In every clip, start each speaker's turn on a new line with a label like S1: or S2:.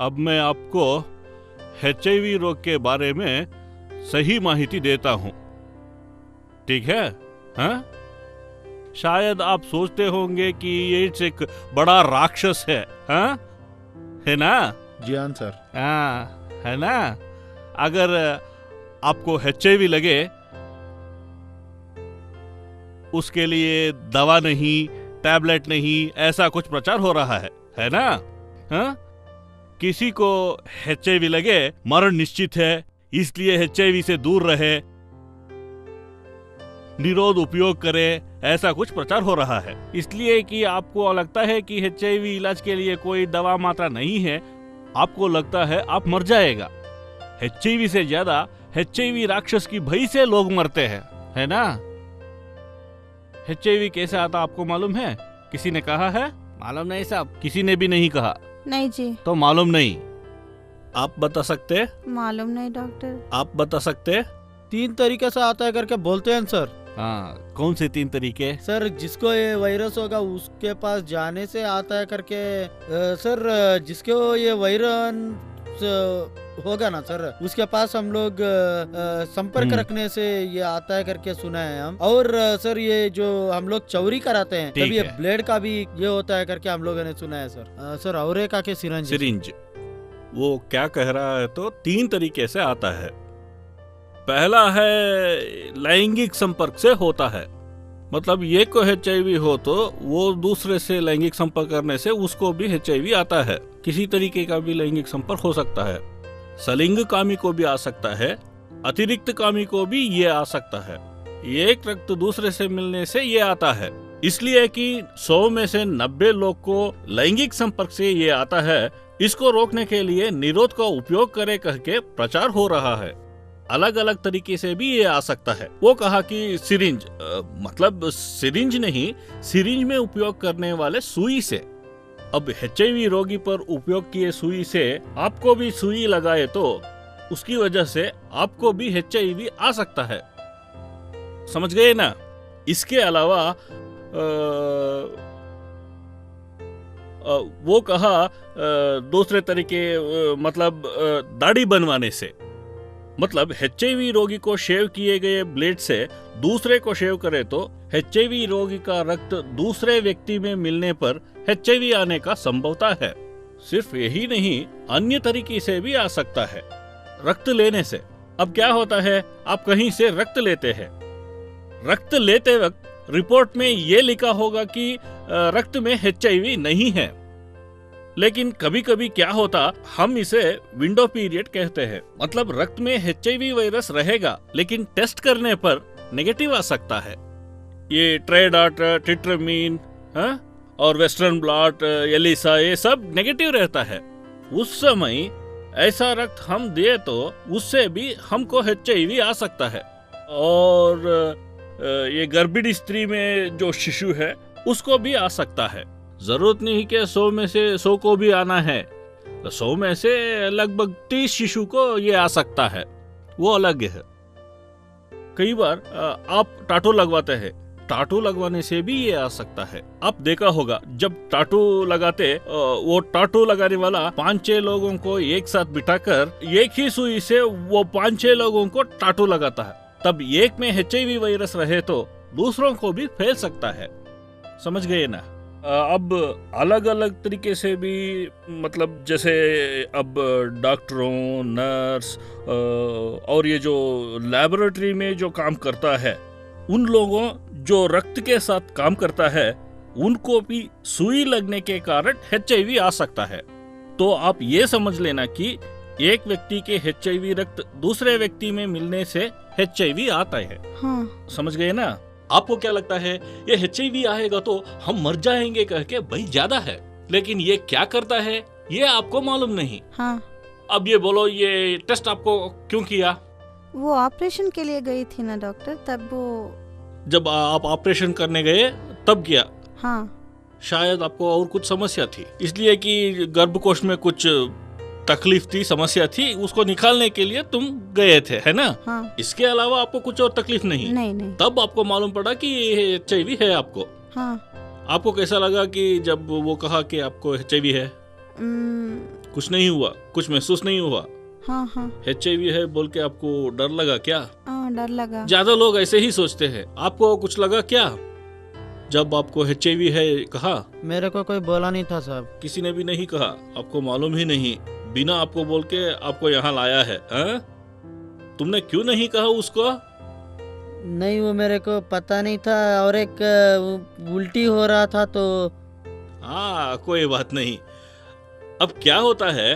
S1: अब मैं आपको HIV रोग के बारे में सही माहिती देता हूँ, ठीक है? हाँ? शायद आप सोचते होंगे कि ये एक बड़ा राक्षस है, हाँ? है ना?
S2: जी हाँ सर।
S1: हाँ, है ना? अगर आपको HIV लगे, उसके लिए दवा नहीं, टैबलेट नहीं, ऐसा कुछ प्रचार हो रहा है ना? हाँ? किसी को HIV लगे मरण निश्चित है, इसलिए HIV से दूर रहे, निरोध उपयोग करे, ऐसा कुछ प्रचार हो रहा है। इसलिए कि आपको लगता है कि HIV इलाज के लिए कोई दवा मात्रा नहीं है, आपको लगता है आप मर जाएगा। HIV से ज्यादा HIV राक्षस की भय से लोग मरते हैं, है ना? HIV कैसे आता आपको मालूम है? किसी ने कहा है? मालूम नहीं साहब। किसी ने भी नहीं कहा?
S3: नहीं जी।
S1: तो मालूम नहीं। आप बता सकते?
S3: मालूम नहीं डॉक्टर।
S1: आप बता सकते?
S4: 3 तरीके से आता है करके बोलते हैं सर।
S1: हाँ, कौन से 3 तरीके?
S4: सर जिसको ये वायरस होगा उसके पास जाने से आता है करके सर जिसको ये वायरस होगा ना सर, उसके पास हम लोग संपर्क रखने से ये आता है करके सुना है हम। और सर ये जो हम लोग चौरी कराते हैं तभी ये ब्लेड का भी ये होता है करके हम लोगों ने सुना है सर। सर और एक आके सिरिंज।
S1: वो क्या कह रहा है, तो 3 तरीके से आता है। पहला है लैंगिक संपर्क से होता है, मतलब ये को HIV हो तो वो दूसरे से लैंगिक संपर्क करने से उसको भी HIV आता है। किसी तरीके का भी लैंगिक संपर्क हो सकता है। सलिंग कामी को भी आ सकता है, अतिरिक्त कामी को भी ये आ सकता है। एक रक्त दूसरे से मिलने से ये आता है। इसलिए कि 100 में से 90 लोग को लैंगिक संपर्क से ये आता है। इसको रोकने के लिए निरोध का उपयोग करे कह के प्रचार हो रहा है। अलग अलग तरीके से भी ये आ सकता है। वो कहा कि सिरिंज, मतलब सिरिंज नहीं, सिरिंज में उपयोग करने वाले सुई से। अब HIV रोगी पर उपयोग किए सुई से आपको भी सुई लगाए तो उसकी वजह से आपको भी HIV आ सकता है। समझ गए ना? इसके अलावा वो कहा दूसरे तरीके, मतलब दाढ़ी बनवाने से। मतलब HIV रोगी को शेव किए गए ब्लेड से दूसरे को शेव करे तो HIV रोगी का रक्त दूसरे व्यक्ति में मिलने पर HIV आने का संभवता है। सिर्फ यही नहीं, अन्य तरीके से भी आ सकता है। रक्त लेने से। अब क्या होता है, आप कहीं से रक्त लेते हैं, रक्त लेते वक्त रिपोर्ट में ये लिखा होगा कि रक्त में HIV नहीं है, लेकिन कभी कभी क्या होता, हम इसे विंडो पीरियड कहते हैं। मतलब रक्त में HIV वायरस रहेगा लेकिन टेस्ट करने पर नेगेटिव आ सकता है। ये ट्राइडाट, टिट्रामीन और वेस्टर्न ब्लॉट, एलिसा, ये सब नेगेटिव रहता है। उस समय ऐसा रक्त हम दे तो उससे भी हमको HIV आ सकता है। और ये गर्भिणी स्त्री में जो शिशु है उसको भी आ सकता है। जरूरत नहीं कि 100 में से 100 को भी आना है। 100 में से लगभग 30 शिशु को ये आ सकता है, वो अलग है। कई बार आप टाटू लगवाते हैं, टाटू लगवाने से भी ये आ सकता है। आप देखा होगा जब टाटू लगाते, वो टाटू लगाने वाला 5-6 लोगों को एक साथ बिठाकर एक ही सुई से वो 5-6 लोगों को टाटू लगाता है। तब एक में HIV वायरस रहे तो दूसरों को भी फैल सकता है। समझ गए ना? अब अलग अलग तरीके से भी, मतलब जैसे अब डॉक्टरों, नर्स और ये जो लैबोरेटरी में जो काम करता है, उन लोगों जो रक्त के साथ काम करता है उनको भी सुई लगने के कारण HIV आ सकता है। तो आप ये समझ लेना कि एक व्यक्ति के HIV रक्त दूसरे व्यक्ति में मिलने से HIV आता है।
S3: हाँ।
S1: समझ गए ना? आपको क्या लगता है, ये HIV आएगा तो हम मर जाएंगे कह के भय ज्यादा है, लेकिन ये क्या करता है ये आपको मालूम नहीं।
S3: हाँ।
S1: अब ये बोलो, ये टेस्ट आपको क्यों किया?
S3: वो ऑपरेशन के लिए गई थी ना डॉक्टर, तब वो।
S1: जब आप ऑपरेशन करने गए तब किया?
S3: हाँ।
S1: शायद आपको और कुछ समस्या थी, इसलिए कि गर्भकोश में कुछ तकलीफ थी, समस्या थी, उसको निकालने के लिए तुम गए थे, है ना?
S3: हाँ।
S1: इसके अलावा आपको कुछ और तकलीफ नहीं?
S3: नहीं।
S1: तब आपको मालूम पड़ा कि ये HIV है आपको।
S3: हाँ।
S1: आपको कैसा लगा कि जब वो कहा कि आपको HIV है? कुछ नहीं हुआ, कुछ महसूस नहीं हुआ।
S3: हाँ हाँ
S1: एचआईवी है बोल के आपको डर लगा क्या?
S3: हाँ, डर लगा।
S1: ज्यादा लोग ऐसे ही सोचते हैं। आपको कुछ लगा क्या जब आपको एचआईवी है कहा?
S4: मेरे को कोई बोला नहीं था साहब।
S1: किसी ने भी नहीं कहा, आपको मालूम ही नहीं, बिना आपको बोल के आपको यहाँ लाया है, हाँ? तुमने क्यों नहीं कहा उसको?
S4: नहीं, वो मेरे को पता नहीं था, और एक उल्टी हो रहा था तो।
S1: हाँ, कोई बात नहीं। अब क्या होता है,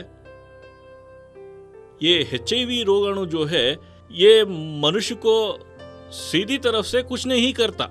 S1: ये एचआईवी रोगाणु जो है ये मनुष्य को सीधी तरफ से कुछ नहीं करता।